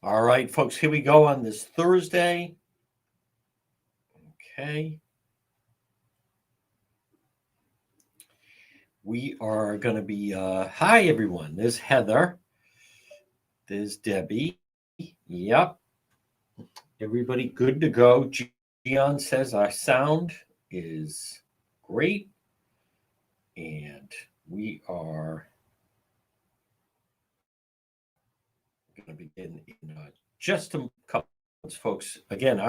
All right, folks, here we go on this Thursday. Okay. We are going to be, hi, everyone. There's Heather. There's Debbie. Yep. Everybody good to go. Gian says our sound is great. And we are going to begin in just a couple minutes, folks. Again,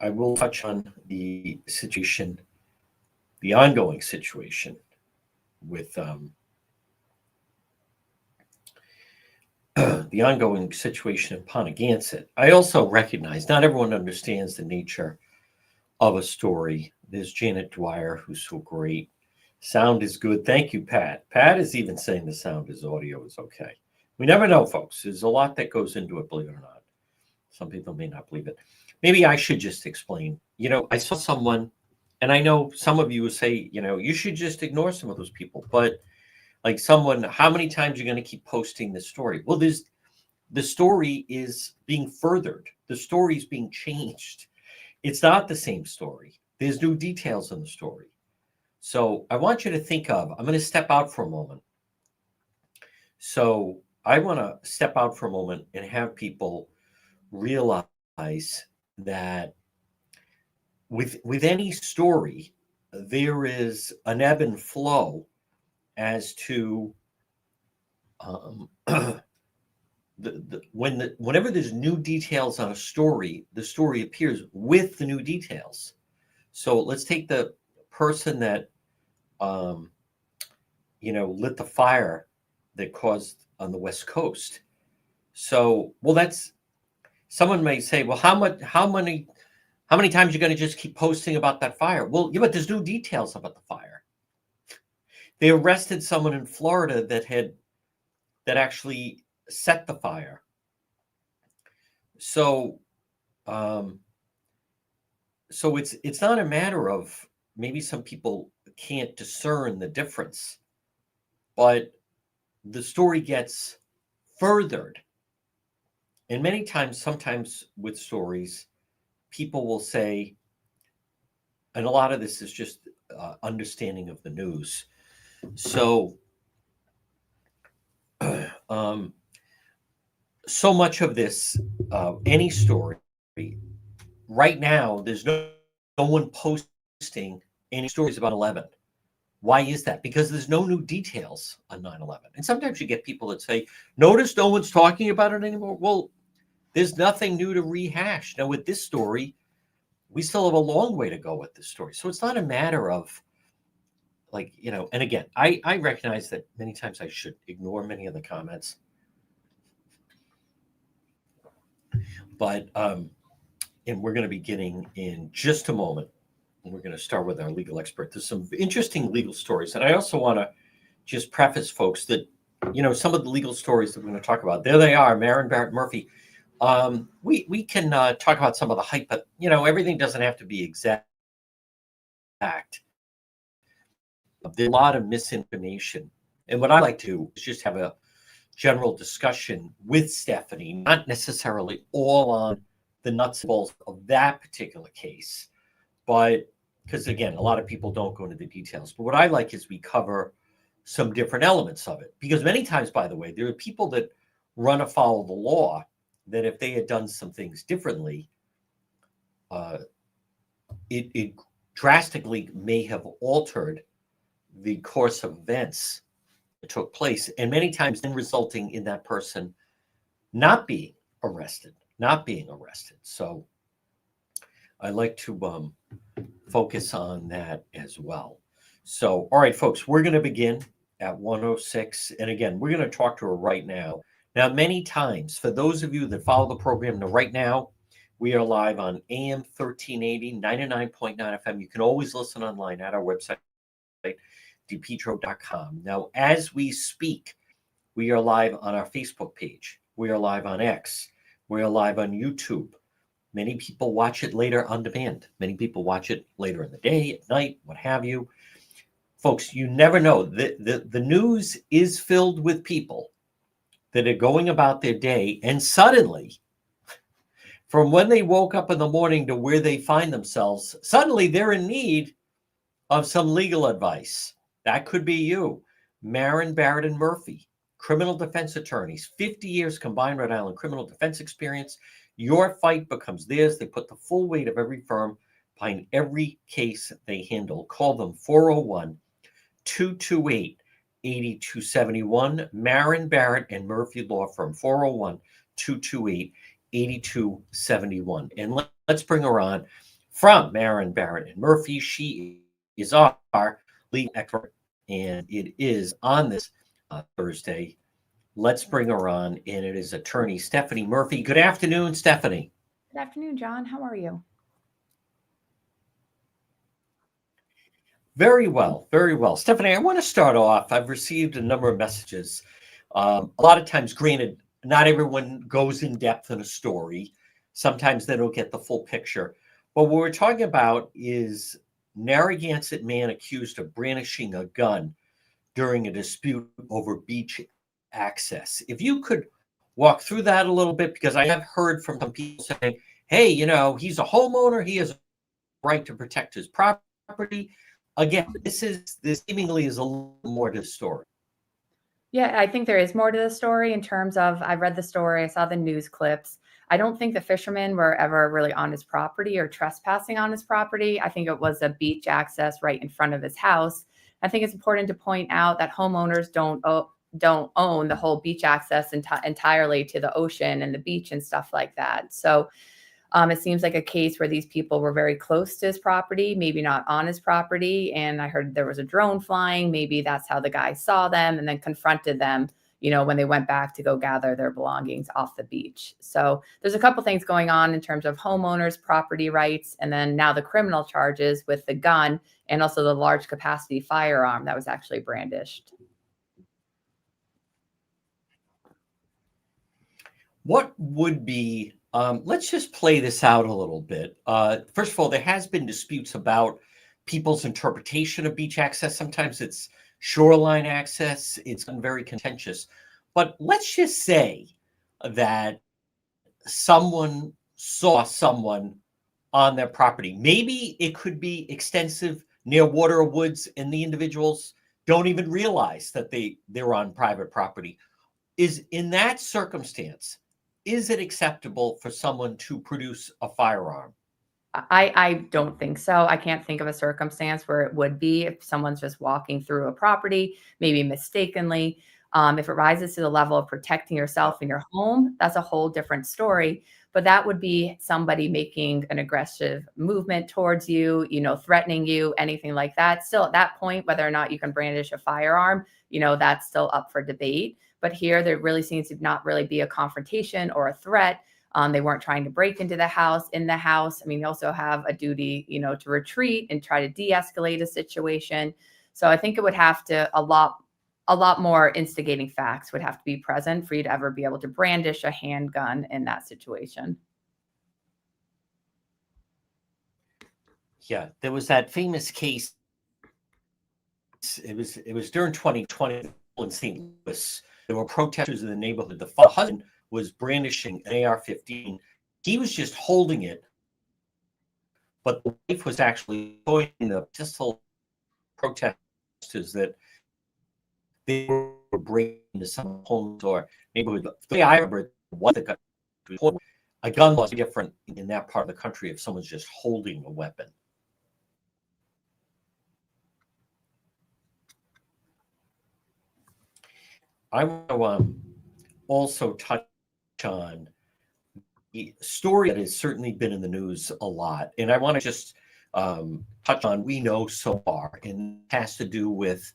I will touch on the situation, the ongoing situation with the ongoing situation in Pontiac. I also recognize not everyone understands the nature of a story. There's Janet Dwyer, who's so great. Sound is good. Thank you, Pat. Pat is even saying the sound is audio is okay. We never know, folks. There's a lot that goes into it, believe it or not. Some people may not believe it. Maybe I should just explain. I saw someone, and I know some of you will say, you should just ignore some of those people. But like someone, how many times are you going to keep posting this story? Well, the story is being furthered. The story is being changed. It's not the same story. There's new details in the story. So I want you to think of, I'm going to step out for a moment. So I want to step out for a moment and have people realize that with any story, there is an ebb and flow as to whenever there's new details on a story, the story appears with the new details. So let's take the person that lit the fire that caused on the West Coast. So, well, that's someone may say, well, how many times are you going to just keep posting about that fire? Well, yeah, but there's new details about the fire. They arrested someone in Florida that actually set the fire. So it's not a matter of maybe some people can't discern the difference, but the story gets furthered. And many times, sometimes with stories, people will say, and a lot of this is just understanding of the news. So so much of this, any story, right now, there's no one posting any stories about 11. Why is that? Because there's no new details on 9/11. And sometimes you get people that say, notice no one's talking about it anymore. Well, there's nothing new to rehash. Now, with this story, we still have a long way to go with this story. So it's not a matter of and again, I recognize that many times I should ignore many of the comments. But and we're going to be getting in just a moment. We're going to start with our legal expert. There's some interesting legal stories. And I also want to just preface, folks, that, some of the legal stories that we're going to talk about, there they are, Marin Barrett Murphy. We can talk about some of the hype, but, everything doesn't have to be exact. There's a lot of misinformation. And what I like to do is just have a general discussion with Stephanie, not necessarily all on the nuts and bolts of that particular case, but because, again, a lot of people don't go into the details. But what I like is we cover some different elements of it. Because many times, by the way, there are people that run afoul of the law that if they had done some things differently, it drastically may have altered the course of events that took place. And many times then resulting in that person not being arrested. So I like to focus on that as well. So, all right, folks, we're going to begin at 1:06. And again, we're going to talk to her right now. Now, many times, for those of you that follow the program, right now, we are live on AM 1380, 99.9 FM. You can always listen online at our website, depetro.com. Now, as we speak, we are live on our Facebook page. We are live on X. We are live on YouTube. Many people watch it later on demand. Many people watch it later in the day, at night, what have you. Folks, you never know. The news is filled with people that are going about their day, and suddenly, from when they woke up in the morning to where they find themselves, suddenly they're in need of some legal advice. That could be you. Marin, Barrett, and Murphy, criminal defense attorneys, 50 years combined Rhode Island criminal defense experience. Your fight becomes theirs. They put the full weight of every firm behind every case they handle. Call them 401 228 8271. Marin, Barrett, and Murphy Law Firm, 401 228 8271. And let's bring her on from Marin, Barrett, and Murphy. She is our legal expert, and it is on this Thursday. Let's bring her on, and it is attorney Stephanie Murphy. Good afternoon, Stephanie. Good afternoon, John. How are you? Very well, very well. Stephanie, I want to start off. I've received a number of messages. A lot of times, granted, not everyone goes in depth in a story. Sometimes they don't get the full picture. But what we're talking about is Narragansett man accused of brandishing a gun during a dispute over beach access. If you could walk through that a little bit, because I have heard from some people saying, hey, you know, he's a homeowner, he has a right to protect his property. Again, this seemingly is a little more to the story. Yeah, I think there is more to the story in terms of I read the story, I saw the news clips. I don't think the fishermen were ever really on his property or trespassing on his property. I think it was a beach access right in front of his house. I think it's important to point out that homeowners don't own the whole beach access entirely to the ocean and the beach and stuff like that. So it seems like a case where these people were very close to his property, maybe not on his property. And I heard there was a drone flying. Maybe that's how the guy saw them and then confronted them, you know, when they went back to go gather their belongings off the beach. So there's a couple things going on in terms of homeowners' property rights, and then now the criminal charges with the gun and also the large capacity firearm that was actually brandished. What would be, let's just play this out a little bit. First of all, there has been disputes about people's interpretation of beach access. Sometimes it's shoreline access. It's been very contentious. But let's just say that someone saw someone on their property. Maybe it could be extensive near water or woods, and the individuals don't even realize that they're on private property. Is in that circumstance, is it acceptable for someone to produce a firearm? I don't think so. I can't think of a circumstance where it would be if someone's just walking through a property, maybe mistakenly. If it rises to the level of protecting yourself in your home, that's a whole different story. But that would be somebody making an aggressive movement towards you, you know, threatening you, anything like that. Still, at that point, whether or not you can brandish a firearm, you know, that's still up for debate. But here, there really seems to not really be a confrontation or a threat. They weren't trying to break into the house. In the house, I mean, you also have a duty, you know, to retreat and try to de-escalate a situation. So I think it would have to a lot more instigating facts would have to be present for you to ever be able to brandish a handgun in that situation. Yeah, there was that famous case. It was during 2020 in St. Louis. There were protesters in the neighborhood. The husband was brandishing an AR-15. He was just holding it, but the wife was actually showing the pistol protesters that they were breaking into some homes or neighborhood. The way I remember it, what the gun, a gun was different in that part of the country if someone's just holding a weapon. I want to also touch on the story that has certainly been in the news a lot. And I want to just touch on we know so far, and it has to do with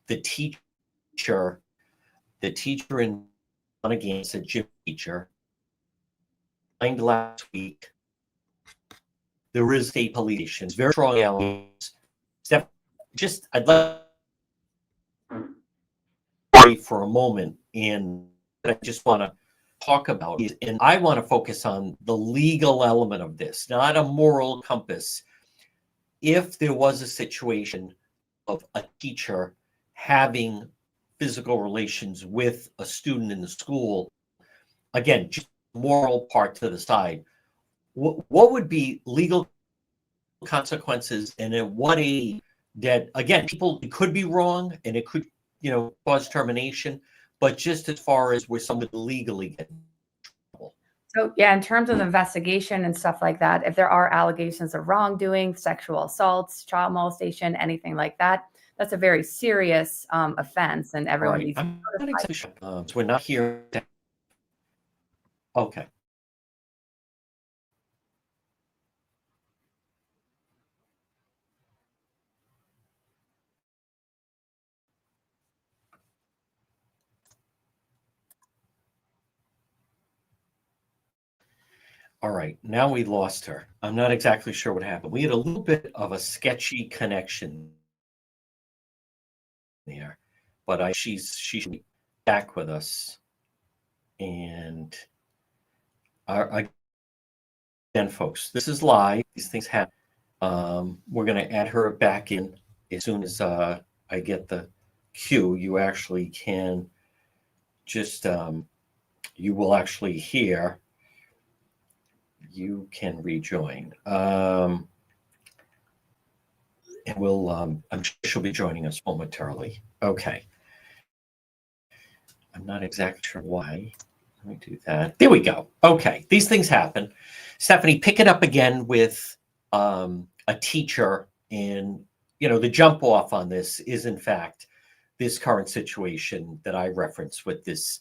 the teacher in against a gym teacher. Last week, there is state police, very strong allegations. Just I'd like for a moment, and I just want to talk about it, and I want to focus on the legal element of this, not a moral compass. If there was a situation of a teacher having physical relations with a student in the school, again, just moral part to the side, what would be legal consequences, and at what age that, again, people, it could be wrong and it could, cause termination, but just as far as where somebody legally gets in trouble. So yeah, in terms of investigation and stuff like that, if there are allegations of wrongdoing, sexual assaults, child molestation, anything like that, that's a very serious offense, and everyone Right. needs to be I'm not notified. exactly sure. So we're not here. Okay. All right. Now we lost her. I'm not exactly sure what happened. We had a little bit of a sketchy connection there, but she's back with us. And again, folks, this is live. These things happen. We're going to add her back in as soon as I get the cue. You actually can just, you will actually hear. You can rejoin. And I'm sure she'll be joining us momentarily. Okay. I'm not exactly sure why. Let me do that. There we go. Okay. These things happen. Stephanie, pick it up again with a teacher. And, the jump off on this is, in fact, this current situation that I referenced with this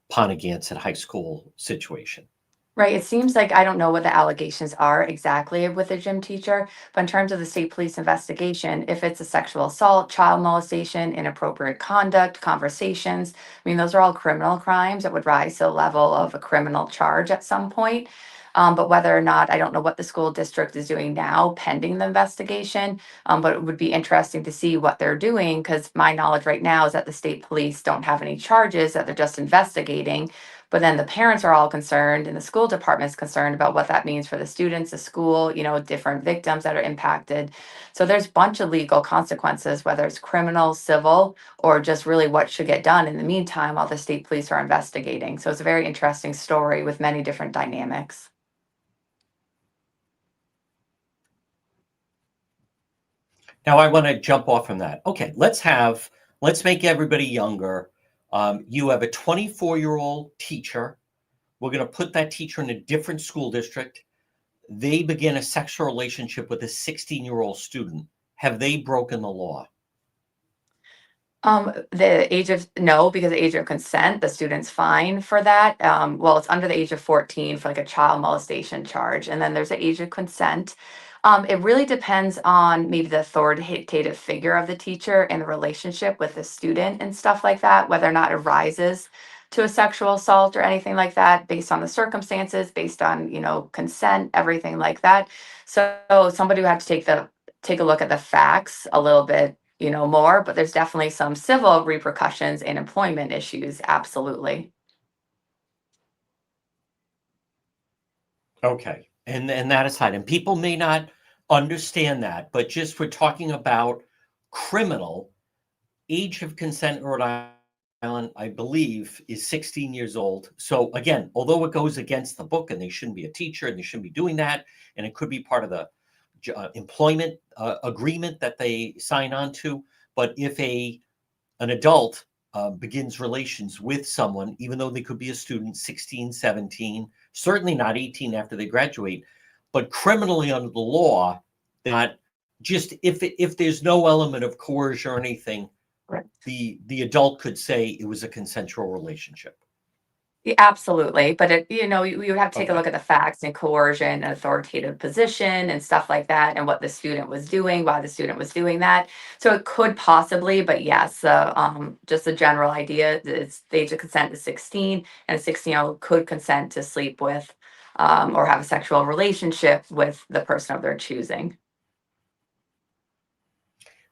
Ponagansett High School situation. Right. It seems like I don't know what the allegations are exactly with the gym teacher, but in terms of the state police investigation, if it's a sexual assault, child molestation, inappropriate conduct, conversations, I mean, those are all criminal crimes that would rise to the level of a criminal charge at some point. But whether or not, I don't know what the school district is doing now pending the investigation, but it would be interesting to see what they're doing because my knowledge right now is that the state police don't have any charges, that they're just investigating. But then the parents are all concerned and the school department is concerned about what that means for the students, the school, different victims that are impacted. So there's a bunch of legal consequences, whether it's criminal, civil, or just really what should get done in the meantime while the state police are investigating. So it's a very interesting story with many different dynamics. Now I want to jump off from that. Okay, let's make everybody younger. You have a 24-year-old teacher. We're going to put that teacher in a different school district. They begin a sexual relationship with a 16-year-old student. Have they broken the law? The age of no, because the age of consent, the student's fine for that. Well, it's under the age of 14 for like a child molestation charge, and then there's the age of consent. It really depends on maybe the authoritative figure of the teacher and the relationship with the student and stuff like that, whether or not it rises to a sexual assault or anything like that, based on the circumstances, based on, consent, everything like that. So somebody would have to take a look at the facts a little bit, more, but there's definitely some civil repercussions and employment issues. Absolutely. Okay. And that aside, and people may not understand that, but just we're talking about criminal age of consent in Rhode Island, I believe, is 16 years old. So again, although it goes against the book and they shouldn't be a teacher and they shouldn't be doing that, and it could be part of the employment agreement that they sign on to, but if an adult begins relations with someone, even though they could be a student, 16, 17, certainly not 18 after they graduate, but criminally under the law, they're not just if there's no element of coercion or anything, Right. the adult could say it was a consensual relationship. Yeah, absolutely. But you would have to take a Okay. look at the facts and coercion and authoritative position and stuff like that and what the student was doing, why the student was doing that. So it could possibly, but yes, just a general idea is the age of consent is 16 and a 16-year-old could consent to sleep with or have a sexual relationship with the person of their choosing.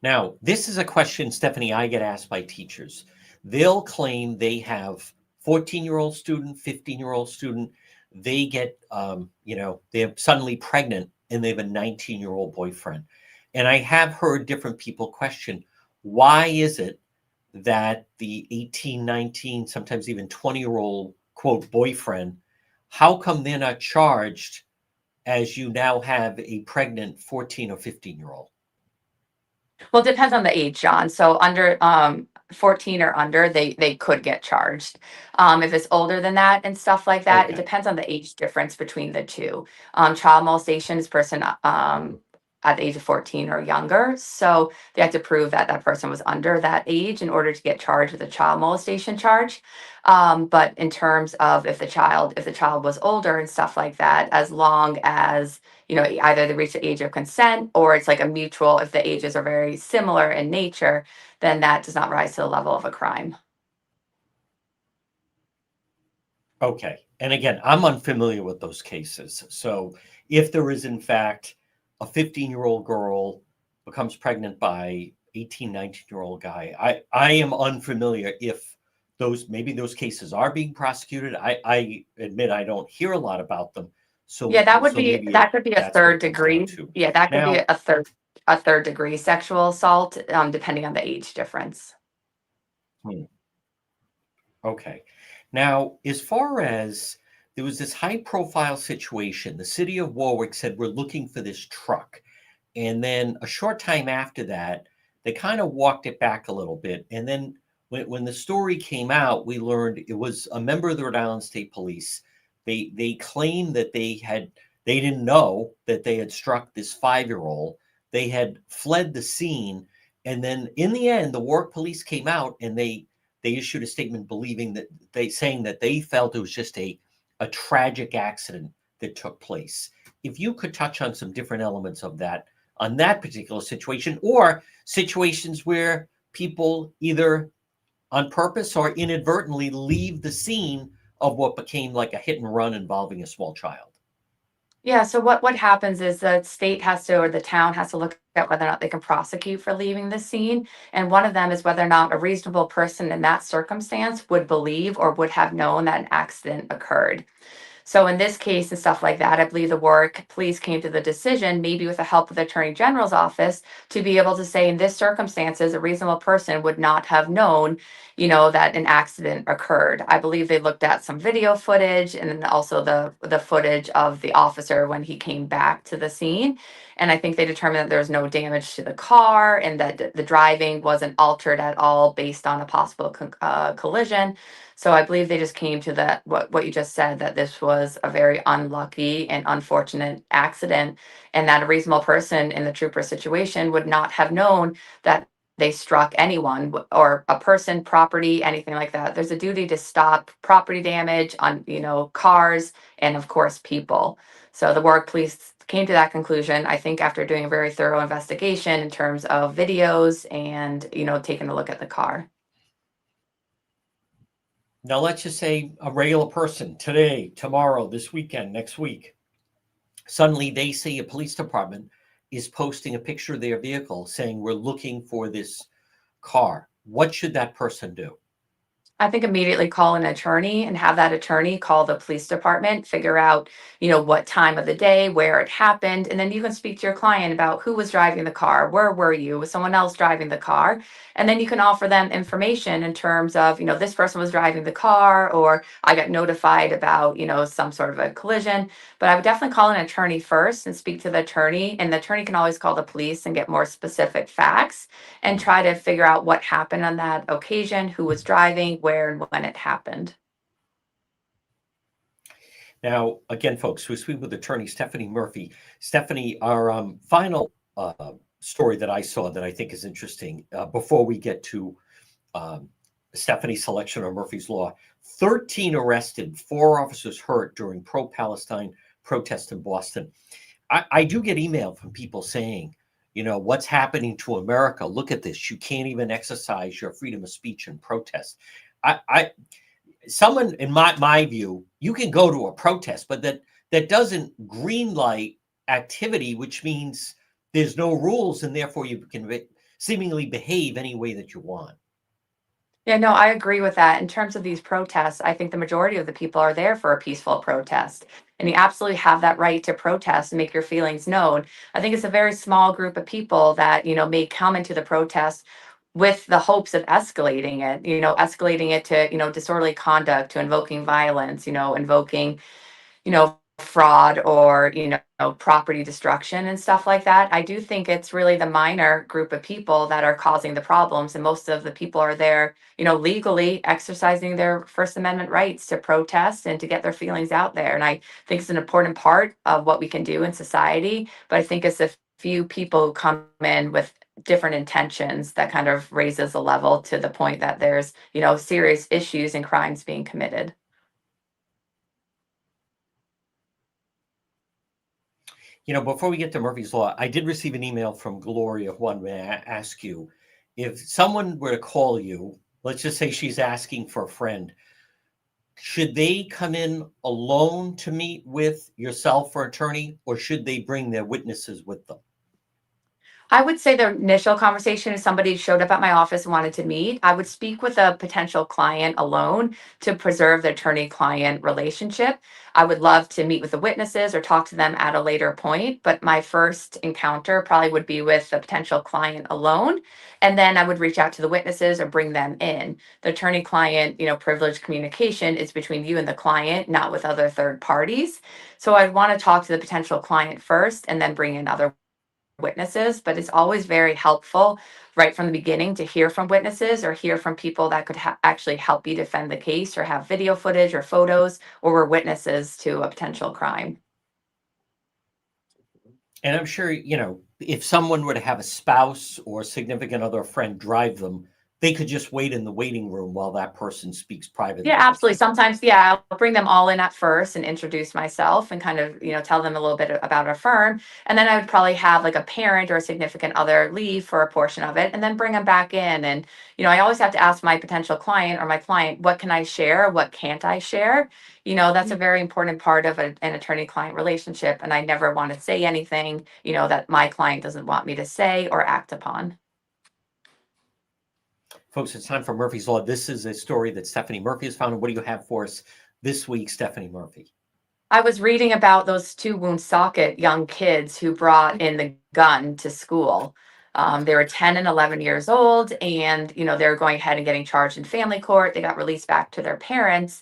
Now, this is a question, Stephanie, I get asked by teachers. They'll claim they have 14-year-old student, 15-year-old student. They get, they're suddenly pregnant and they have a 19-year-old boyfriend. And I have heard different people question, why is it that the 18, 19, sometimes even 20-year-old quote boyfriend, how come they're not charged as you now have a pregnant 14 or 15-year-old? Well, it depends on the age, John. So under 14 or under, they could get charged. If it's older than that and stuff like that, it Okay. depends on the age difference between the two. Child molestation is person at the age of 14 or younger. So they have to prove that that person was under that age in order to get charged with a child molestation charge. But in terms of if the child was older and stuff like that, as long as either they reach the age of consent or it's like a mutual, if the ages are very similar in nature, then that does not rise to the level of a crime. Okay. And again, I'm unfamiliar with those cases. So if there is, in fact, a 15-year-old girl becomes pregnant by 18, 19-year-old guy, I am unfamiliar if maybe those cases are being prosecuted. I admit I don't hear a lot about them. Yeah, So that would so be maybe that could be a that's what third it comes down degree. to. Yeah, that could be Now, a third degree sexual assault, depending on the age difference. hmm, okay. Now, as far as there was this high profile situation, the city of Warwick said, we're looking for this truck. And then a short time after that, they kind of walked it back a little bit. And then when the story came out, we learned it was a member of the Rhode Island State Police. They claimed that they didn't know that they had struck this 5-year-old. They had fled the scene. And then in the end, the Warwick police came out and they issued a statement believing that saying that they felt it was just a tragic accident that took place. If you could touch on some different elements of that on that particular situation, or situations where people either on purpose or inadvertently leave the scene of what became like a hit and run involving a small child. Yeah, so what happens is the state has to, or the town has to look at whether or not they can prosecute for leaving the scene. And one of them is whether or not a reasonable person in that circumstance would believe or would have known that an accident occurred. So in this case and stuff like that, I believe the Warwick police came to the decision, maybe with the help of the Attorney General's office, to be able to say in this circumstances, a reasonable person would not have known, that an accident occurred. I believe they looked at some video footage and then also the footage of the officer when he came back to the scene. And I think they determined that there was no damage to the car and that the driving wasn't altered at all based on a possible collision. So I believe they just came to that what you just said, that this was a very unlucky and unfortunate accident, and that a reasonable person in the trooper situation would not have known that they struck anyone or a person, property, anything like that. There's a duty to stop property damage on, cars and of course people. So the Warwick police came to that conclusion, I think, after doing a very thorough investigation in terms of videos and, taking a look at the car. Now, let's just say a regular person today, tomorrow, this weekend, next week, suddenly they see a police department is posting a picture of their vehicle saying, we're looking for this car. What should that person do? I think immediately call an attorney and have that attorney call the police department, figure out, what time of the day, where it happened, and then you can speak to your client about who was driving the car, where were you, was someone else driving the car, and then you can offer them information in terms of, this person was driving the car, or I got notified about, some sort of a collision. But I would definitely call an attorney first and speak to the attorney, and the attorney can always call the police and get more specific facts and try to figure out what happened on that occasion, who was driving, where and when it happened. Now, again, folks, we speak with attorney Stephanie Murphy. Stephanie, our final story that I saw that I think is interesting before we get to Stephanie's selection of Murphy's Law, 13 arrested, 4 officers hurt during pro-Palestine protests in Boston. I do get email from people saying, what's happening to America? Look at this. You can't even exercise your freedom of speech and protest. Someone, in my view, you can go to a protest, but that doesn't green light activity, which means there's no rules and therefore you can seemingly behave any way that you want. Yeah, no, I agree with that. In terms of these protests, I think the majority of the people are there for a peaceful protest. And you absolutely have that right to protest and make your feelings known. I think it's a very small group of people that, may come into the protest with the hopes of escalating it, escalating it to, disorderly conduct, to invoking violence, invoking, fraud or, property destruction and stuff like that. I do think it's really the minor group of people that are causing the problems. And most of the people are there, legally exercising their First Amendment rights to protest and to get their feelings out there. And I think it's an important part of what we can do in society. But I think it's a few people who come in with different intentions that kind of raises the level to the point that there's, serious issues and crimes being committed. Before we get to Murphy's Law, I did receive an email from Gloria who wanted me to ask you, if someone were to call you, let's just say she's asking for a friend, should they come in alone to meet with yourself or attorney, or should they bring their witnesses with them? I would say the initial conversation, if somebody showed up at my office and wanted to meet, I would speak with a potential client alone to preserve the attorney-client relationship. I would love to meet with the witnesses or talk to them at a later point, but my first encounter probably would be with the potential client alone. And then I would reach out to the witnesses or bring them in. The attorney-client, privileged communication is between you and the client, not with other third parties. So I'd want to talk to the potential client first and then bring in other witnesses, but it's always very helpful right from the beginning to hear from witnesses or hear from people that could actually help you defend the case or have video footage or photos or were witnesses to a potential crime. And I'm sure, if someone were to have a spouse or significant other, or friend drive them, they could just wait in the waiting room while that person speaks privately. Yeah, absolutely. Sometimes, yeah, I'll bring them all in at first and introduce myself and kind of, tell them a little bit about our firm. And then I would probably have like a parent or a significant other leave for a portion of it and then bring them back in. And, I always have to ask my potential client or my client, what can I share? What can't I share? That's a very important part of an attorney-client relationship. And I never want to say anything, that my client doesn't want me to say or act upon. Folks, it's time for Murphy's Law. This is a story that Stephanie Murphy has found. And what do you have for us this week, Stephanie Murphy? I was reading about those two Woonsocket young kids who brought in the gun to school. They were 10 and 11 years old, and they were going ahead and getting charged in family court. They got released back to their parents.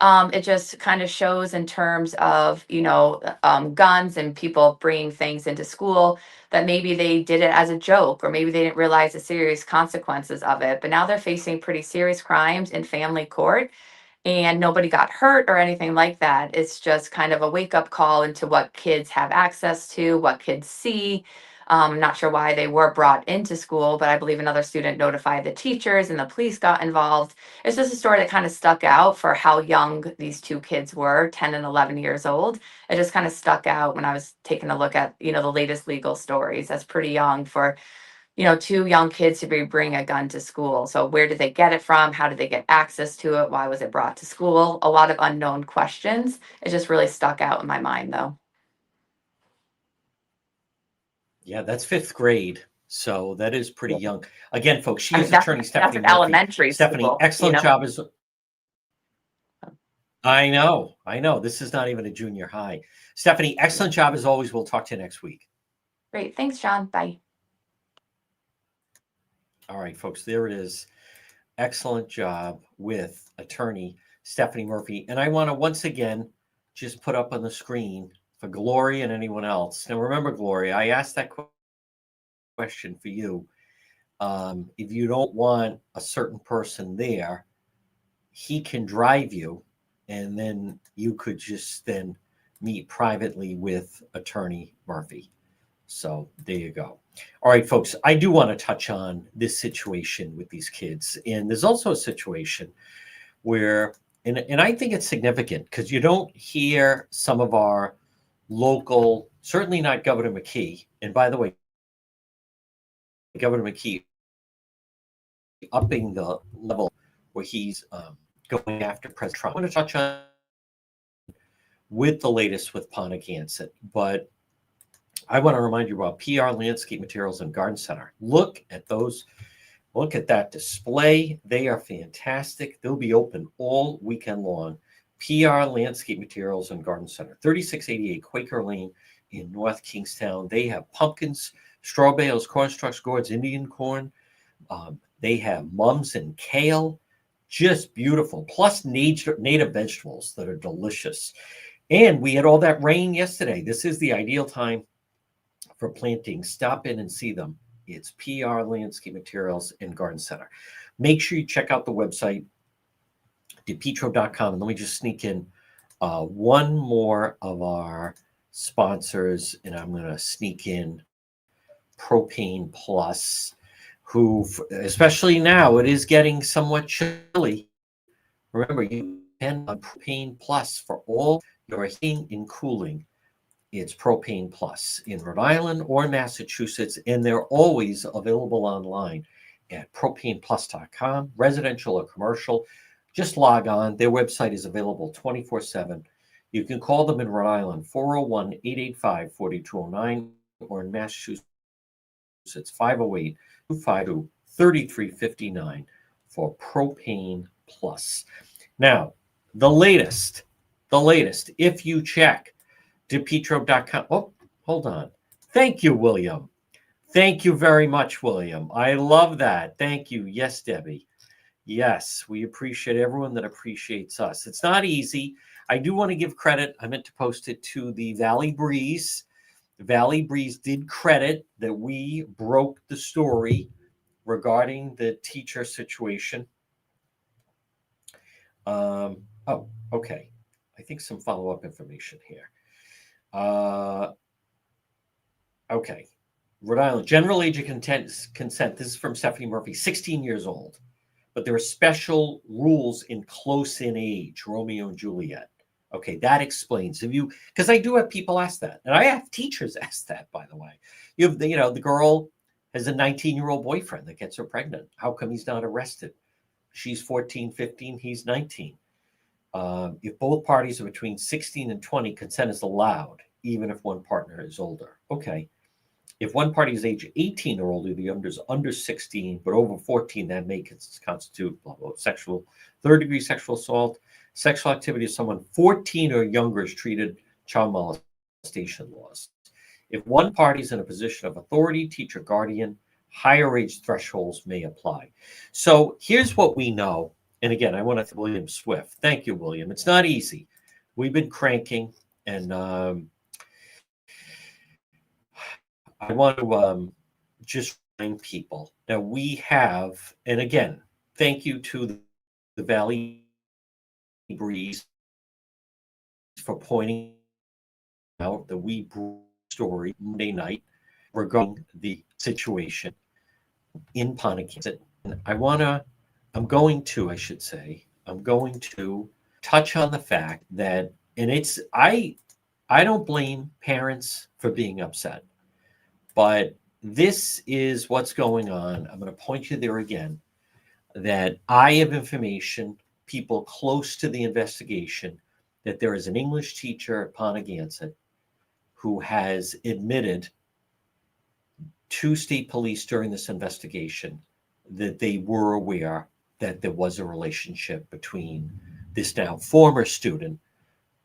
It just kind of shows in terms of guns and people bringing things into school that maybe they did it as a joke, or maybe they didn't realize the serious consequences of it. But now they're facing pretty serious crimes in family court and nobody got hurt or anything like that. It's just kind of a wake up call into what kids have access to, what kids see. I'm not sure why they were brought into school, but I believe another student notified the teachers and the police got involved. It's just a story that kind of stuck out for how young these two kids were, 10 and 11 years old. It just kind of stuck out when I was taking a look at, the latest legal stories. That's pretty young for two young kids to be bringing a gun to school. So where did they get it from? How did they get access to it? Why was it brought to school? A lot of unknown questions. It just really stuck out in my mind, though. Yeah, that's fifth grade. So that is pretty young. Again, folks, she is That's, attorney that's Stephanie an Murphy. elementary Stephanie, school. excellent job as. I know. This is not even a junior high. Stephanie, excellent job as always. We'll talk to you next week. Great. Thanks, John. Bye. All right, folks, there it is. Excellent job with attorney Stephanie Murphy. And I want to once again just put up on the screen for Gloria and anyone else. Now, remember, Gloria, I asked that question for you. If you don't want a certain person there, he can drive you, and then you could just then meet privately with attorney Murphy. So there you go. All right, folks, I do want to touch on this situation with these kids. And there's also a situation where, and I think it's significant because you don't hear some of our local, certainly not Governor McKee. And by the way, Governor McKee upping the level where he's going after President Trump. I want to touch on with the latest with Pontiac, but I want to remind you about PR Landscape Materials and Garden Center. Look at those. Look at that display. They are fantastic. They'll be open all weekend long. PR Landscape Materials and Garden Center, 3688 Quaker Lane in North Kingstown. They have pumpkins, straw bales, corn stalks, gourds, Indian corn, They have mums and kale, just beautiful, plus native vegetables that are delicious. And we had all that rain yesterday. This is the ideal time for planting. Stop in and see them. It's PR Landscape Materials and Garden Center. Make sure you check out the website, depetro.com. And let me just sneak in one more of our sponsors, and I'm going to sneak in Propane Plus, who, especially now, it is getting somewhat chilly. Remember, you depend on Propane Plus for all your heating and cooling. It's Propane Plus in Rhode Island or Massachusetts, and they're always available online at propaneplus.com, residential or commercial. Just log on. Their website is available 24/7. You can call them in Rhode Island, 401-885-4209, or in Massachusetts, 508-252-3359 for Propane Plus. Now, the latest, if you check depetro.com. Oh, hold on. Thank you, William. Thank you very much, William. I love that. Thank you. Yes, Debbie. Yes, we appreciate everyone that appreciates us. It's not easy. I do want to give credit. I meant to post it to the Valley Breeze. Valley Breeze did credit that we broke the story regarding the teacher situation. Oh, okay. I think some follow-up information here. Okay. Rhode Island, general age of consent. This is from Stephanie Murphy, 16 years old. But there are special rules in close-in age, Romeo and Juliet. Okay, that explains. Because I do have people ask that, and I have teachers ask that, by the way. The girl has a 19-year-old boyfriend that gets her pregnant. How come he's not arrested? She's 14, 15, he's 19. If both parties are between 16 and 20, consent is allowed, even if one partner is older. Okay. If one party is age 18 or older, the other is under 16, but over 14, that may constitute third-degree sexual assault. Sexual activity of someone 14 or younger is treated child molestation laws. If one party is in a position of authority, teacher, guardian, higher age thresholds may apply. So here's what we know. And again, I want to thank William Swift. Thank you, William. It's not easy. We've been cranking, and I want to just remind people. Now we have, and again, thank you to the Valley Breeze for pointing out the We Brew story Monday night regarding the situation in Pontiac. And I'm going to touch on the fact that, and I don't blame parents for being upset, but this is what's going on. I'm going to point you there again, that I have information, people close to the investigation, that there is an English teacher at Pontiac who has admitted to state police during this investigation that they were aware that there was a relationship between this now former student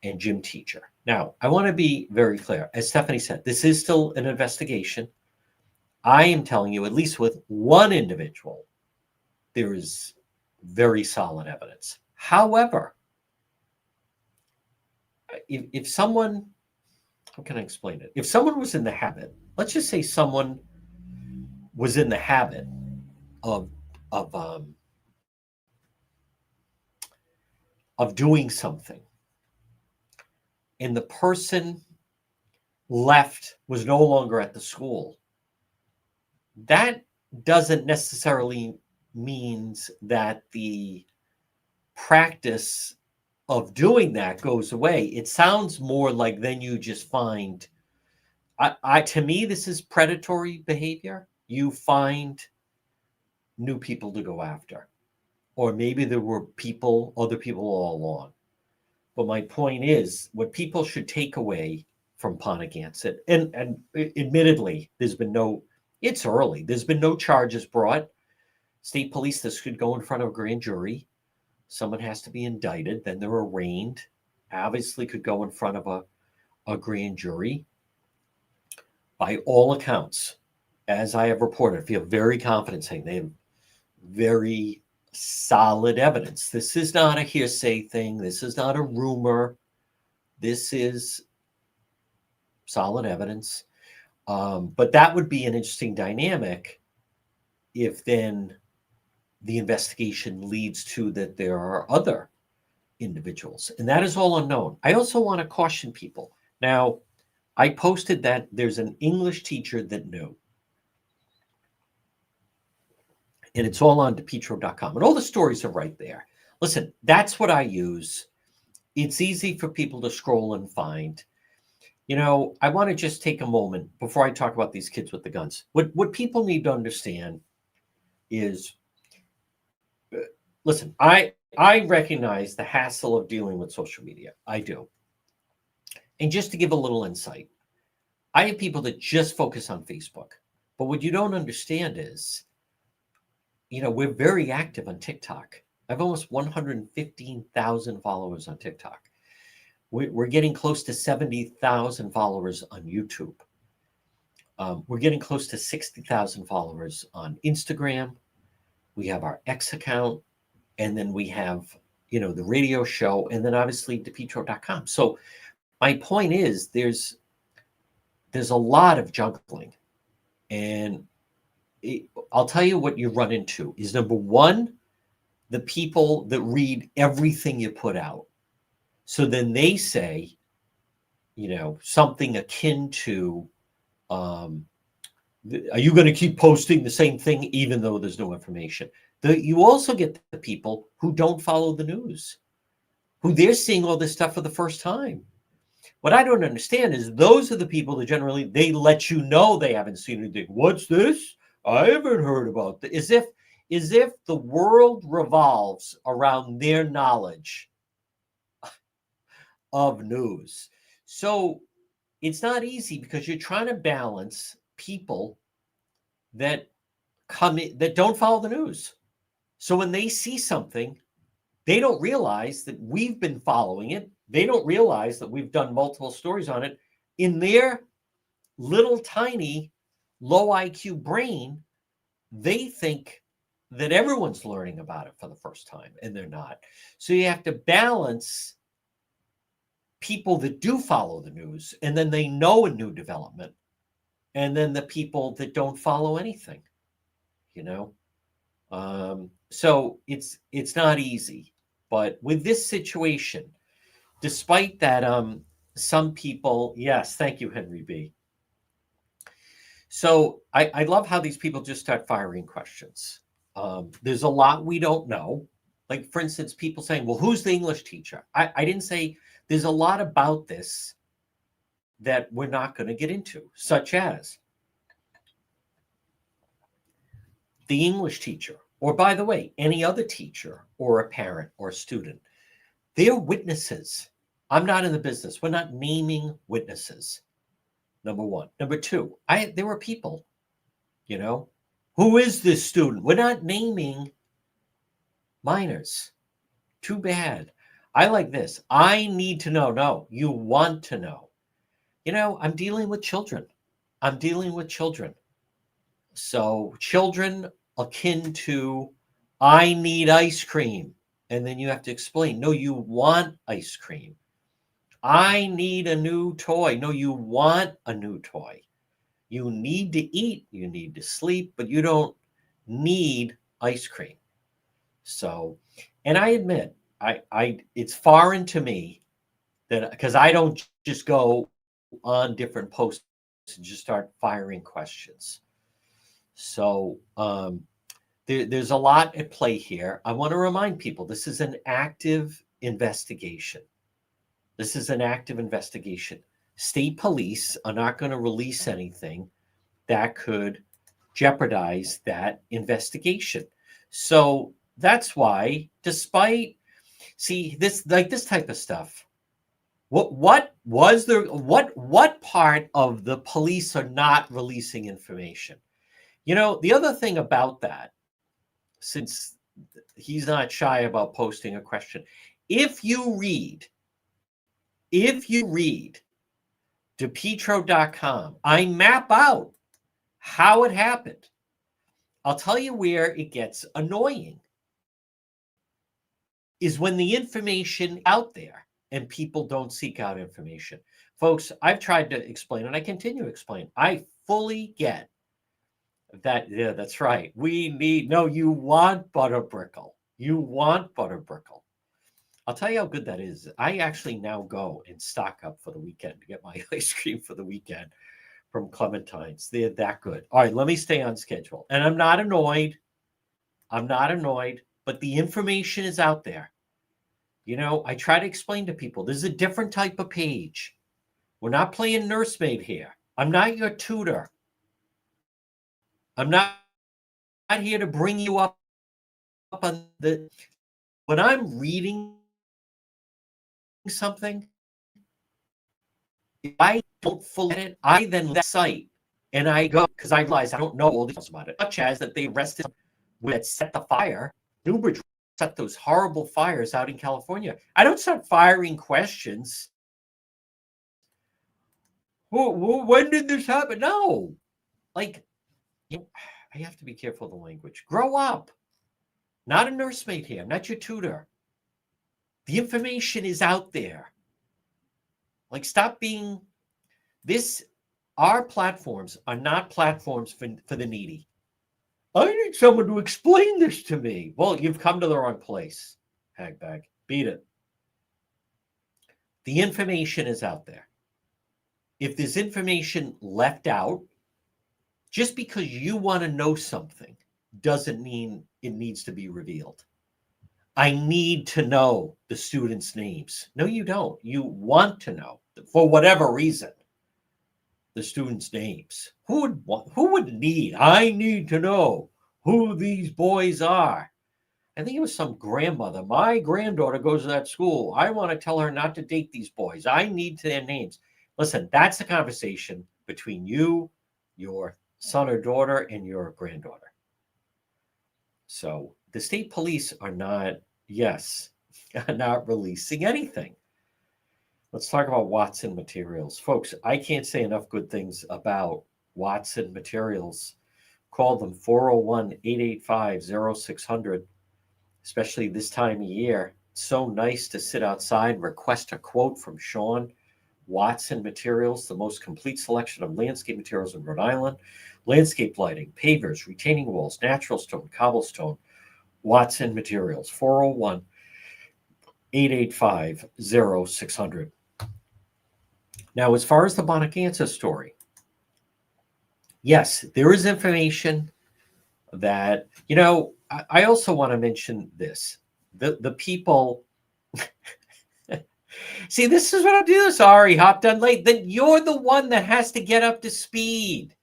and gym teacher. Now, I want to be very clear. As Stephanie said, this is still an investigation. I am telling you, at least with one individual, there is very solid evidence. However, if someone, how can I explain it? If someone was in the habit, let's just say someone was in the habit of doing something, and the person was no longer at the school, that doesn't necessarily means that the practice of doing that goes away. It sounds more like then you just find, to me, this is predatory behavior. You find new people to go after, or maybe there were other people all along. But my point is, what people should take away from Pontiac, and admittedly, it's early. There's been no charges brought. State police, this could go in front of a grand jury. Someone has to be indicted. Then they're arraigned. Obviously could go in front of a grand jury. By all accounts, as I have reported, I feel very confident saying very solid evidence. This is not a hearsay thing. This is not a rumor. This is solid evidence. But that would be an interesting dynamic if then the investigation leads to that there are other individuals, and that is all unknown. I also want to caution people. Now, I posted that there's an English teacher that knew, and it's all on DePietro.com, and all the stories are right there. Listen, that's what I use. It's easy for people to scroll and find. You know, I want to just take a moment before I talk about these kids with the guns. What people need to understand is, listen, I recognize the hassle of dealing with social media. I do. And just to give a little insight, I have people that just focus on Facebook. But what you don't understand is, you know, we're very active on TikTok. I have almost 115,000 followers on TikTok. We're getting close to 70,000 followers on YouTube. We're getting close to 60,000 followers on Instagram. We have our X account, and then we have, you know, the radio show, and then obviously DePietro.com. So my point is there's a lot of juggling. And I'll tell you what you run into is, number one, the people that read everything you put out. So then they say, you know, something akin to, are you going to keep posting the same thing even though there's no information? You also get the people who don't follow the news, who they're seeing all this stuff for the first time. What I don't understand is those are the people that generally, they let you know they haven't seen anything. What's this? I haven't heard about this. As if the world revolves around their knowledge of news. So it's not easy because you're trying to balance people that come in, that don't follow the news. So when they see something, they don't realize that we've been following it. They don't realize that we've done multiple stories on it. In their little tiny low IQ brain, they think that everyone's learning about it for the first time, and they're not. So you have to balance people that do follow the news, and then they know a new development, and then the people that don't follow anything, you know? So it's not easy. But with this situation, despite that, some people, yes, thank you, Henry B. So I love how these people just start firing questions. There's a lot we don't know. Like, for instance, people saying, well, who's the English teacher? I didn't say. There's a lot about this that we're not going to get into, such as the English teacher, or by the way, any other teacher or a parent or a student. They're witnesses. I'm not in the business. We're not naming witnesses. Number one. Number two, there were people, you know, who is this student? We're not naming minors. Too bad. I like this. I need to know. No, you want to know. You know, I'm dealing with children. So children akin to, I need ice cream. And then you have to explain, no, you want ice cream. I need a new toy. No, you want a new toy. You need to eat, you need to sleep, but you don't need ice cream. So, and I admit, it's foreign to me that, because I don't just go on different posts and just start firing questions. So there's a lot at play here. I want to remind people, this is an active investigation. State police are not going to release anything that could jeopardize that investigation. So that's why, despite, see, this type of stuff, what part of the police are not releasing information? You know, the other thing about that, since he's not shy about posting a question, if you read DePietro.com, I map out how it happened. I'll tell you where it gets annoying is when the information out there and people don't seek out information. Folks, I've tried to explain and I continue to explain. I fully get that. Yeah, that's right. You want Butterbrickle. You want Butterbrickle. I'll tell you how good that is. I actually now go and stock up for the weekend to get my ice cream for the weekend from Clementine's. They're that good. All right, let me stay on schedule. And I'm not annoyed. But the information is out there. I try to explain to people there's a different type of page. We're not playing nursemaid here. I'm not your tutor. I'm not here to bring you up on the. When I'm reading something, if I don't fully get it, I then leave the site and I go because I realize I don't know all the details about it. Such as that they arrested that set the fire. Newbridge set those horrible fires out in California. I don't start firing questions. When did this happen? No, I have to be careful of the language. Grow up. Not a nursemaid here. Not your tutor. The information is out there. Stop being this. Our platforms are not platforms for the needy. I need someone to explain this to me. Well, you've come to the wrong place, Hagbag. Beat it. The information is out there. If there's information left out, just because you want to know something doesn't mean it needs to be revealed. I need to know the students' names. No, you don't. You want to know, for whatever reason, the students' names. Who would need? I need to know who these boys are. I think it was some grandmother. My granddaughter goes to that school. I want to tell her not to date these boys. I need their names. Listen, that's a conversation between you, your son or daughter, and your granddaughter. So the state police are not releasing anything. Let's talk about Watson Materials. Folks, I can't say enough good things about Watson Materials. Call them 401-885-0600, especially this time of year. It's so nice to sit outside and request a quote from Sean. Watson Materials, the most complete selection of landscape materials in Rhode Island. Landscape lighting, pavers, retaining walls, natural stone, cobblestone. Watson Materials, 401-885-0600. Now, as far as the Bonacantha story, yes, there is information that, I also want to mention this. The people, see, this is what I do. Sorry, hopped on late. Then you're the one that has to get up to speed.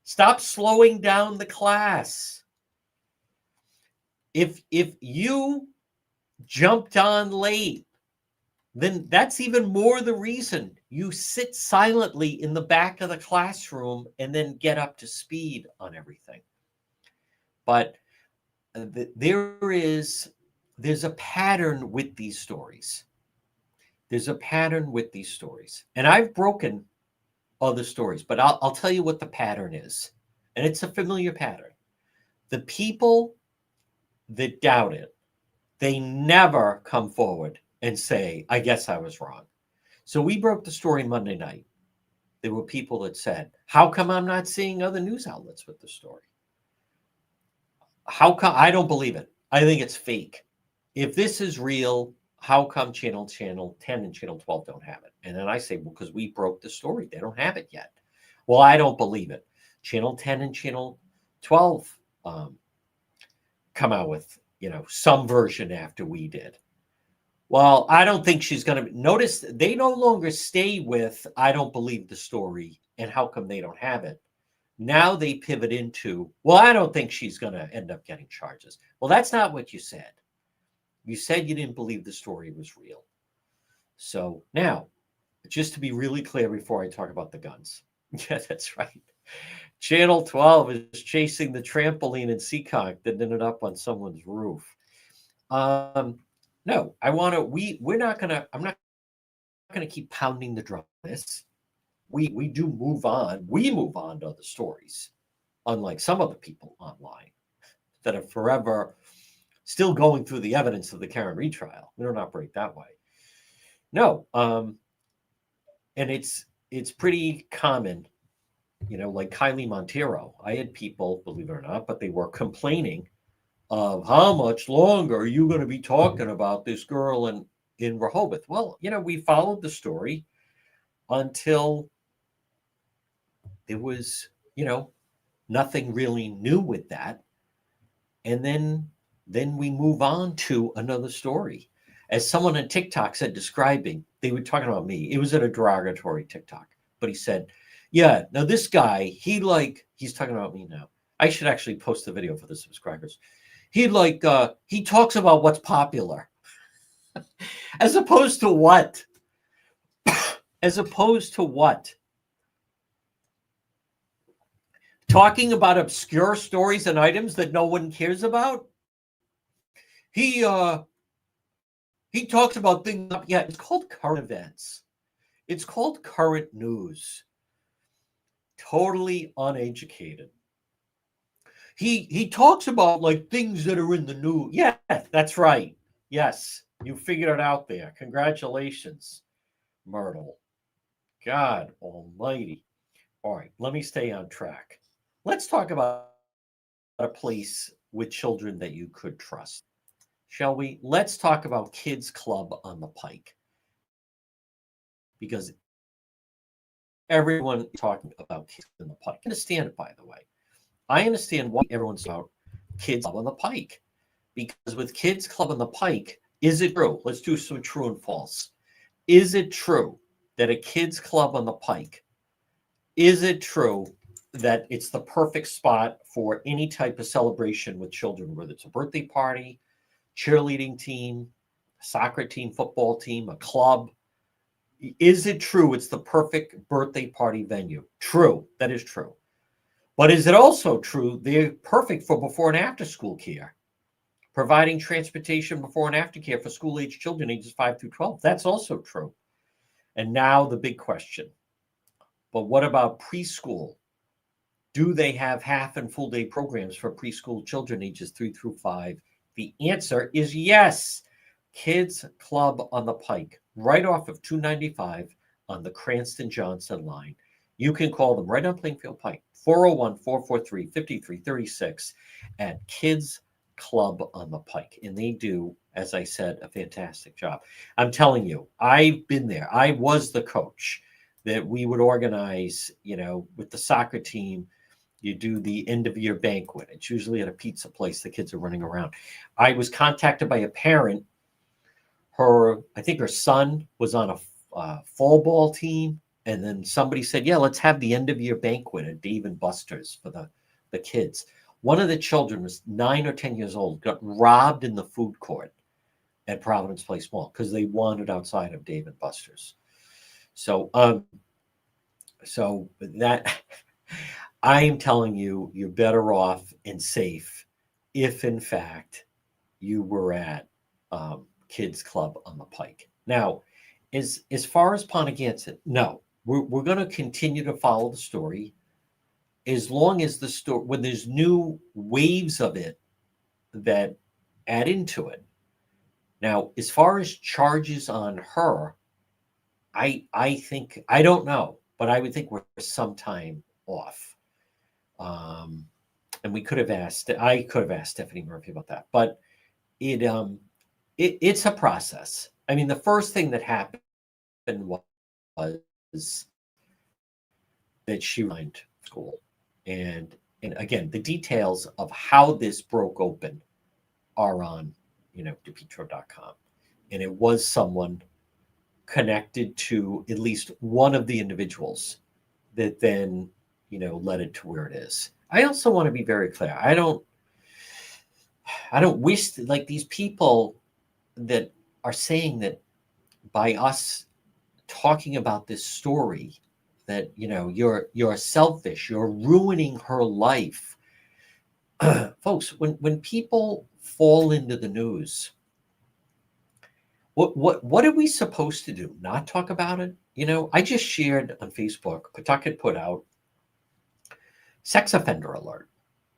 Stop slowing down the class. If you jumped on late, then that's even more the reason you sit silently in the back of the classroom and then get up to speed on everything. But there's a pattern with these stories. And I've broken other stories, but I'll tell you what the pattern is. And it's a familiar pattern. The people that doubt it, they never come forward and say, I guess I was wrong. So we broke the story Monday night. There were people that said, how come I'm not seeing other news outlets with the story? How come? I don't believe it. I think it's fake. If this is real, how come channel 10 and channel 12 don't have it? And then I say, well, because we broke the story. They don't have it yet. Well, I don't believe it. Channel 10 and channel 12 come out with, some version after we did. Well, I don't think she's going to notice. They no longer stay with, I don't believe the story. And how come they don't have it? Now they pivot into, well, I don't think she's going to end up getting charges. Well, that's not what you said. You said you didn't believe the story was real. So now, just to be really clear before I talk about the guns. Yeah, that's right. Channel 12 is chasing the trampoline in Seekonk that ended up on someone's roof. No, I'm not going to keep pounding the drum on this. We do move on. We move on to other stories. unlike some other people online that are forever still going through the evidence of the Karen Read trial. We don't operate that way. No, and it's pretty common, like Kylie Montero. I had people, believe it or not, but they were complaining of how much longer are you going to be talking about this girl in Rehoboth. Well, we followed the story until there was, nothing really new with that. And then we move on to another story. As someone on TikTok said, describing, they were talking about me. It was at a derogatory TikTok, but he said, yeah, now this guy, he's talking about me now. I should actually post the video for the subscribers. He talks about what's popular. As opposed to what? As opposed to what? Talking about obscure stories and items that no one cares about? He talks about things. Yeah, it's called current events. It's called current news. Totally uneducated. He talks about like things that are in the news. Yeah, that's right. Yes, you figured it out there. Congratulations, Myrtle. God almighty. All right, let me stay on track. Let's talk about a place with children that you could trust. Shall we? Let's talk about Kids Club on the Pike. Because everyone is talking about Kids on the Pike. I understand it, by the way. I understand why everyone's about Kids Club on the Pike. Because with Kids Club on the Pike, is it true? Let's do some true and false. Is it true that a Kids Club on the Pike, is it true that it's the perfect spot for any type of celebration with children, whether it's a birthday party, cheerleading team, soccer team, football team, a club? Is it true it's the perfect birthday party venue? True, that is true. But is it also true they're perfect for before and after school care? Providing transportation before and after care for school-age children ages 5 through 12. That's also true. And now the big question. But what about preschool? Do they have half and full day programs for preschool children ages 3 through 5? The answer is yes. Kids Club on the Pike, right off of 295 on the Cranston-Johnson line. You can call them right on Plainfield Pike, 401-443-5336 at Kids Club on the Pike. And they do, as I said, a fantastic job. I'm telling you, I've been there. I was the coach that we would organize, with the soccer team. You do the end of year banquet. It's usually at a pizza place. The kids are running around. I was contacted by a parent. I think her son was on a fall ball team. And then somebody said, yeah, let's have the end of year banquet at Dave & Buster's for the kids. One of the children was 9 or 10 years old, got robbed in the food court at Providence Place Mall because they wandered outside of Dave & Buster's. So that I am telling you, you're better off and safe if, in fact, you were at Kids Club on the Pike. Now, as far as Pontiganset, no, we're going to continue to follow the story as long as the story, when there's new waves of it that add into it. Now, as far as charges on her, I think, I don't know, but I would think we're sometime off. And I could have asked Stephanie Murphy about that, but it's a process. I mean, the first thing that happened was that she went to school. And again, the details of how this broke open are on, DePietro.com. And it was someone connected to at least one of the individuals that then, led it to where it is. I also want to be very clear. I don't wish like these people that are saying that by us talking about this story that, you're selfish, you're ruining her life. Folks, when people fall into the news, what are we supposed to do? Not talk about it? I just shared on Facebook, Pawtucket put out sex offender alert,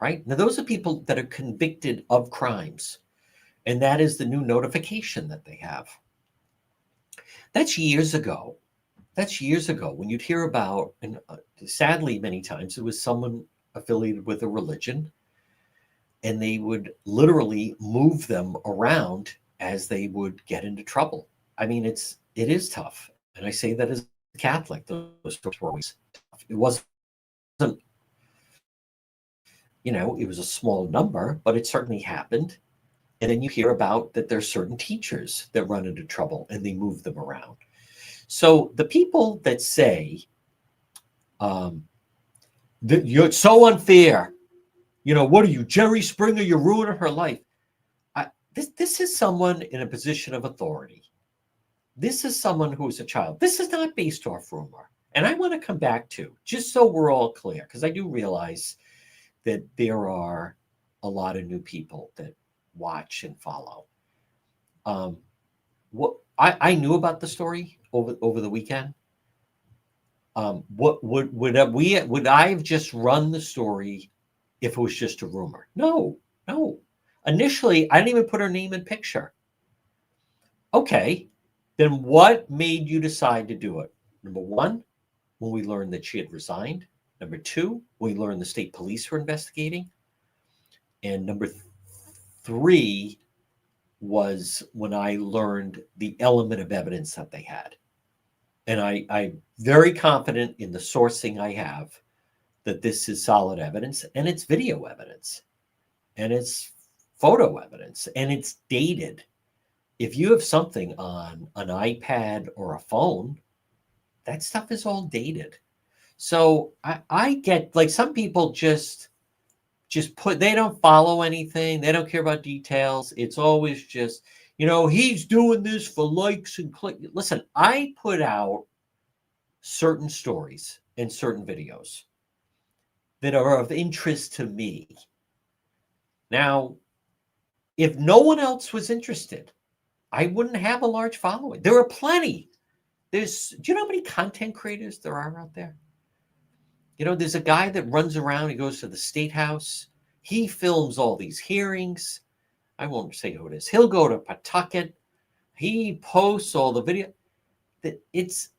right? Now, those are people that are convicted of crimes, and that is the new notification that they have. That's years ago. That's years ago when you'd hear about, and sadly, many times it was someone affiliated with a religion, and they would literally move them around as they would get into trouble. I mean, it is tough, and I say that as a Catholic. Those were always tough. It wasn't, it was a small number, but it certainly happened. And then you hear about that there's certain teachers that run into trouble and they move them around. So the people that say that you're so unfair, what are you, Jerry Springer? You're ruining her life. This is someone in a position of authority. This is someone who is a child. This is not based off rumor. And I want to come back to, just so we're all clear, because I do realize that there are a lot of new people that watch and follow. What I knew about the story over the weekend. What would I have just run the story if it was just a rumor? No. Initially, I didn't even put her name and picture. Okay, then what made you decide to do it? Number one, when we learned that she had resigned. Number two, we learned the state police were investigating. And number three was when I learned the element of evidence that they had. And I'm very confident in the sourcing I have that this is solid evidence, and it's video evidence, and it's photo evidence, and it's dated. If you have something on an iPad or a phone, that stuff is all dated. So I get, like, some people just they don't follow anything. They don't care about details. It's always just, he's doing this for likes and click. Listen, I put out certain stories and certain videos that are of interest to me. Now, if no one else was interested, I wouldn't have a large following. There are plenty. Do you know how many content creators there are out there? There's a guy that runs around. He goes to the State House. He films all these hearings. I won't say who it is. He'll go to Pawtucket. He posts all the video. It's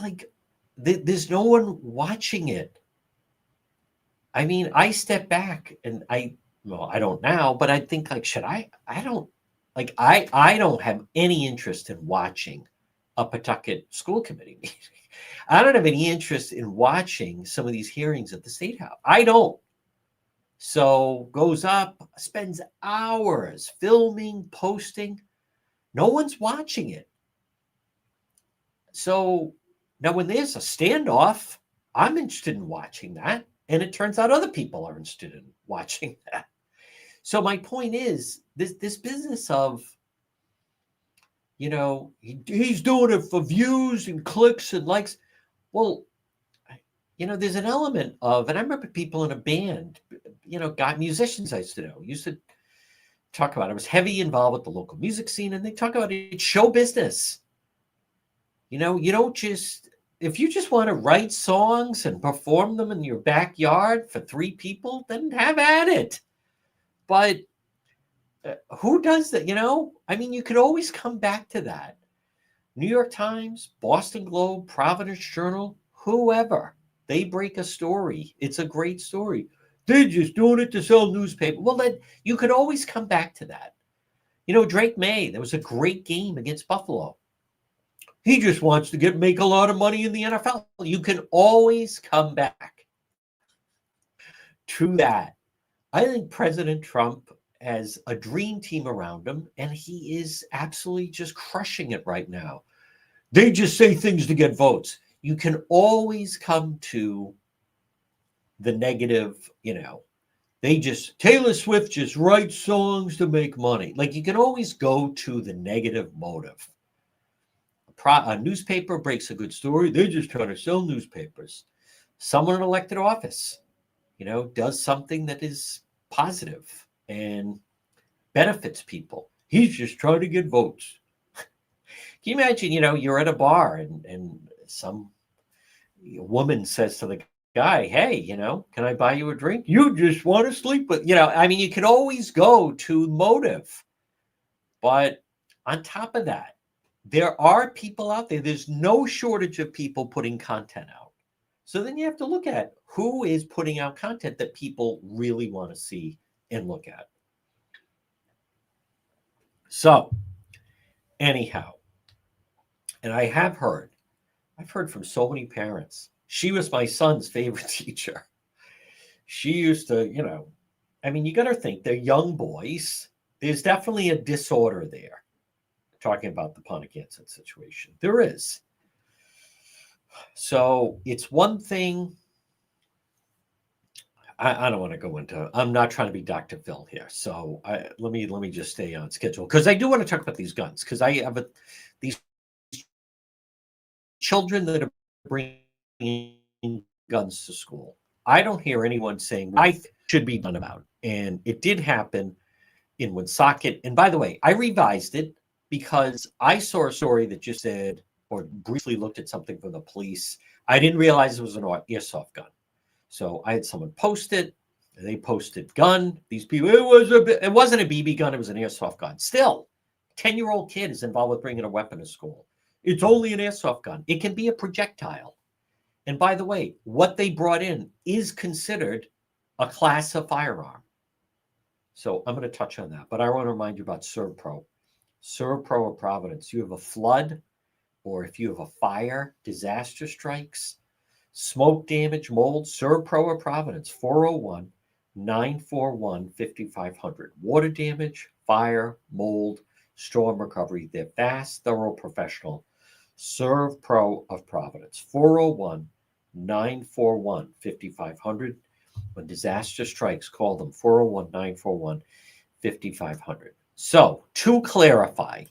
like there's no one watching it. I mean, I step back and I don't now, but I think, like, should I don't have any interest in watching a Pawtucket school committee meeting. I don't have any interest in watching some of these hearings at the State House. I don't. So goes up, spends hours filming, posting. No one's watching it. So now when there's a standoff, I'm interested in watching that. And it turns out other people are interested in watching that. So my point is, this business of, he's doing it for views and clicks and likes. Well, there's an element of, and I remember people in a band, musicians I used to talk about. I was heavy involved with the local music scene, and they talk about it's show business. You don't just, if you just want to write songs and perform them in your backyard for 3 people, then have at it. But who does that? I mean, you could always come back to that. New York Times, Boston Globe, Providence Journal, whoever, they break a story. It's a great story. They're just doing it to sell newspaper. Well, then you could always come back to that. Drake May, there was a great game against Buffalo. He just wants to make a lot of money in the NFL. You can always come back to that. I think President Trump has a dream team around him, and he is absolutely just crushing it right now. They just say things to get votes. You can always come to the negative, Taylor Swift just writes songs to make money. Like, you can always go to the negative motive. A newspaper breaks a good story. They're just trying to sell newspapers. Someone in elected office, does something that is positive and benefits people. He's just trying to get votes. Can you imagine, you're at a bar and some woman says to the guy, hey, can I buy you a drink? You just want to sleep with, I mean, you can always go to motive. But on top of that, there are people out there. There's no shortage of people putting content out. So then you have to look at who is putting out content that people really want to see and look at. So, anyhow, and I've heard from so many parents. She was my son's favorite teacher. She used to, I mean, you got to think they're young boys. There's definitely a disorder there. Talking about the Pontiac situation, there is. So it's one thing. I don't want to go into. I'm not trying to be Dr. Phil here. So let me just stay on schedule because I do want to talk about these guns because I have these children that are bringing guns to school. I don't hear anyone saying I should be done about. And it did happen in Woonsocket. And by the way, I revised it because I saw a story that just said or briefly looked at something from the police. I didn't realize it was an airsoft gun. So I had someone post it. They posted gun. These people, it wasn't a BB gun. It was an airsoft gun. Still, 10-year-old kid is involved with bringing a weapon to school. It's only an airsoft gun. It can be a projectile. And by the way, what they brought in is considered a class of firearm. So I'm going to touch on that. But I want to remind you about ServPro. ServPro of Providence. You have a flood, or if you have a fire, disaster strikes, smoke damage, mold, ServPro of Providence, 401-941-5500. Water damage, fire, mold, storm recovery. They're fast, thorough, professional. ServPro of Providence, 401-941-5500. When disaster strikes, call them 401-941-5500. So to clarify,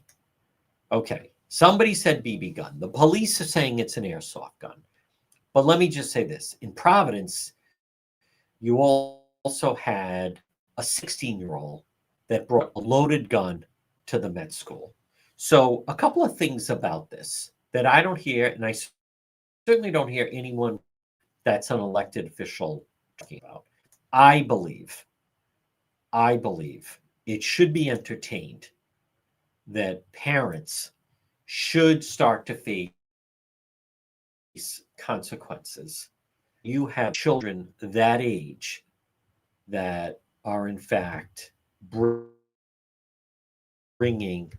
okay, somebody said BB gun. The police are saying it's an airsoft gun. But let me just say this. In Providence, you also had a 16-year-old that brought a loaded gun to the med school. So a couple of things about this that I don't hear, and I certainly don't hear anyone that's an elected official talking about. I believe it should be entertained that parents should start to face consequences. You have children that age that are in fact bringing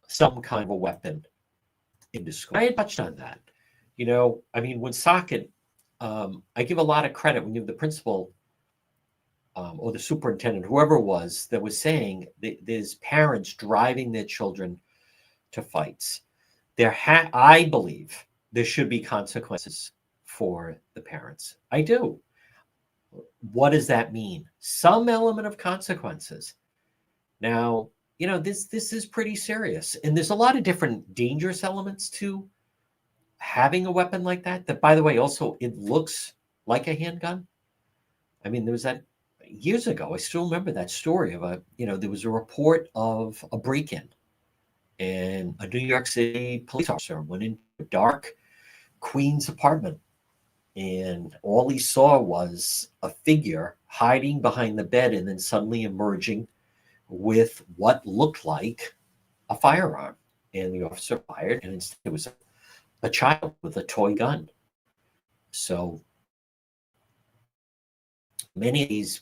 some kind of a weapon into school. I had touched on that. I mean, Woonsocket, I give a lot of credit when you have the principal or the superintendent, whoever it was, that was saying that there's parents driving their children to fights. I believe there should be consequences for the parents. I do. What does that mean? Some element of consequences. Now, this is pretty serious. And there's a lot of different dangerous elements to having a weapon like that. That, by the way, also, it looks like a handgun. I mean, there was that years ago. I still remember that story of there was a report of a break-in. And a New York City police officer went into a dark Queens apartment. And all he saw was a figure hiding behind the bed and then suddenly emerging with what looked like a firearm. And the officer fired, and instead it was a child with a toy gun. So many of these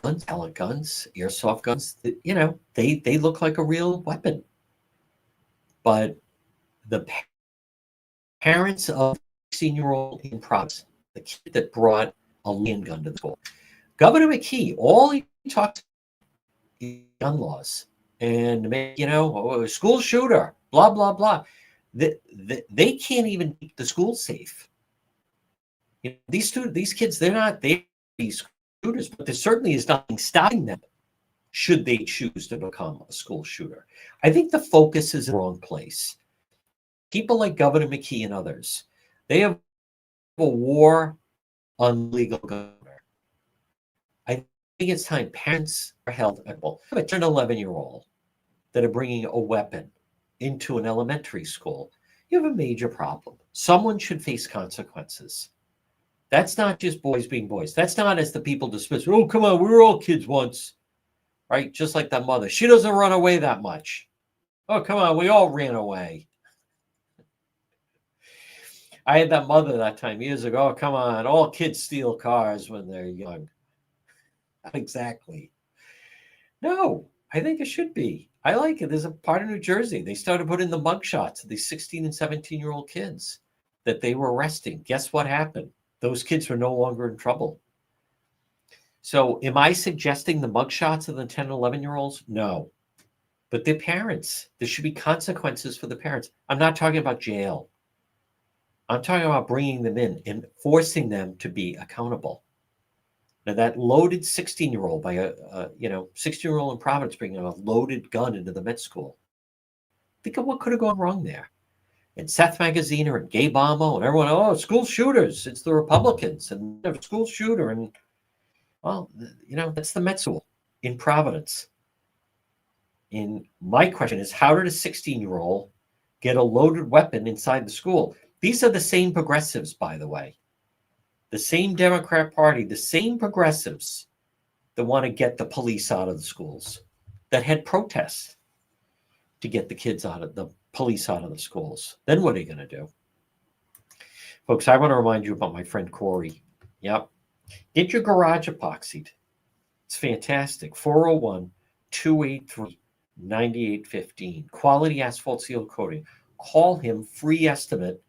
guns, pellet guns, airsoft guns, they look like a real weapon. But the parents of 16-year-old in Providence, the kid that brought a handgun to the school, Governor McKee, all he talks gun laws and a school shooter, blah blah blah. They can't even keep the school safe. These kids, they're these shooters, but there certainly is nothing stopping them should they choose to become a school shooter. I think the focus is in the wrong place. People like Governor McKee and others, they have a war on legal gun. I think it's time parents are held accountable. I have a 10, 11-year-old that are bringing a weapon into an elementary school. You have a major problem. Someone should face consequences. That's not just boys being boys. That's not as the people dismiss. Oh, come on, we were all kids once, right? Just like that mother. She doesn't run away that much. Oh, come on, we all ran away. I had that mother that time years ago. Oh, come on, all kids steal cars when they're young. Exactly. No, I think it should be. I like it. There's a part of New Jersey. They started putting the mugshots of these 16 and 17-year-old kids that they were arresting. Guess what happened? Those kids were no longer in trouble. So am I suggesting the mugshots of the 10 and 11-year-olds? No. But their parents, there should be consequences for the parents. I'm not talking about jail. I'm talking about bringing them in and forcing them to be accountable. Now, that loaded 16-year-old by a 16-year-old in Providence bringing a loaded gun into the med school. Think of what could have gone wrong there. And Seth Magaziner and Gay Bomo and everyone, oh, school shooters. It's the Republicans and a school shooter. And, well, that's the med school in Providence. And my question is, how did a 16-year-old get a loaded weapon inside the school? These are the same progressives, by the way. The same Democrat Party, the same progressives that want to get the police out of the schools, that had protests to get the police out of the schools. Then what are you going to do? Folks, I want to remind you about my friend Corey. Yep. Get your garage epoxied. It's fantastic. 401-283-9815. Quality asphalt seal coating. Call him, free estimate.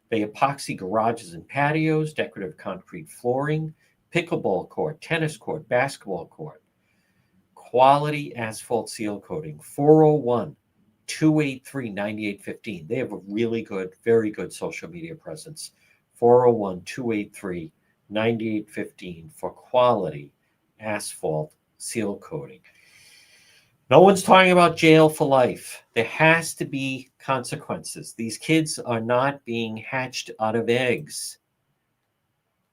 They epoxy garages and patios, decorative concrete flooring, pickleball court, tennis court, basketball court. Quality asphalt seal coating. 401-283-9815. They have a really good, very good social media presence. 401-283-9815 for quality asphalt seal coating. No one's talking about jail for life. There has to be consequences. These kids are not being hatched out of eggs.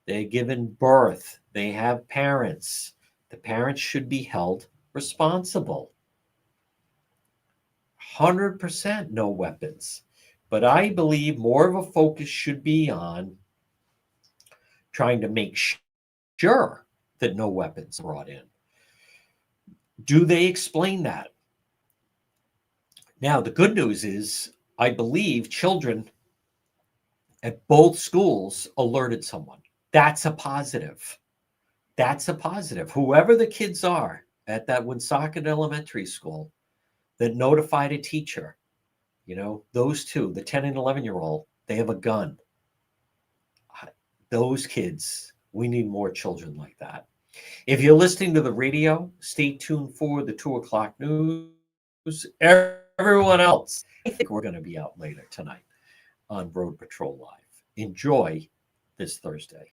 They're given birth. They have parents. The parents should be held responsible. 100% no weapons. But I believe more of a focus should be on trying to make sure that no weapons are brought in. Do they explain that? Now, the good news is, I believe children at both schools alerted someone. That's a positive. That's a positive. Whoever the kids are at that Woonsocket Elementary School that notified a teacher, those two, the 10 and 11-year-old, they have a gun. Those kids, we need more children like that. If you're listening to the radio, stay tuned for the 2:00 news. Everyone else, I think we're going to be out later tonight on Road Patrol Live. Enjoy this Thursday.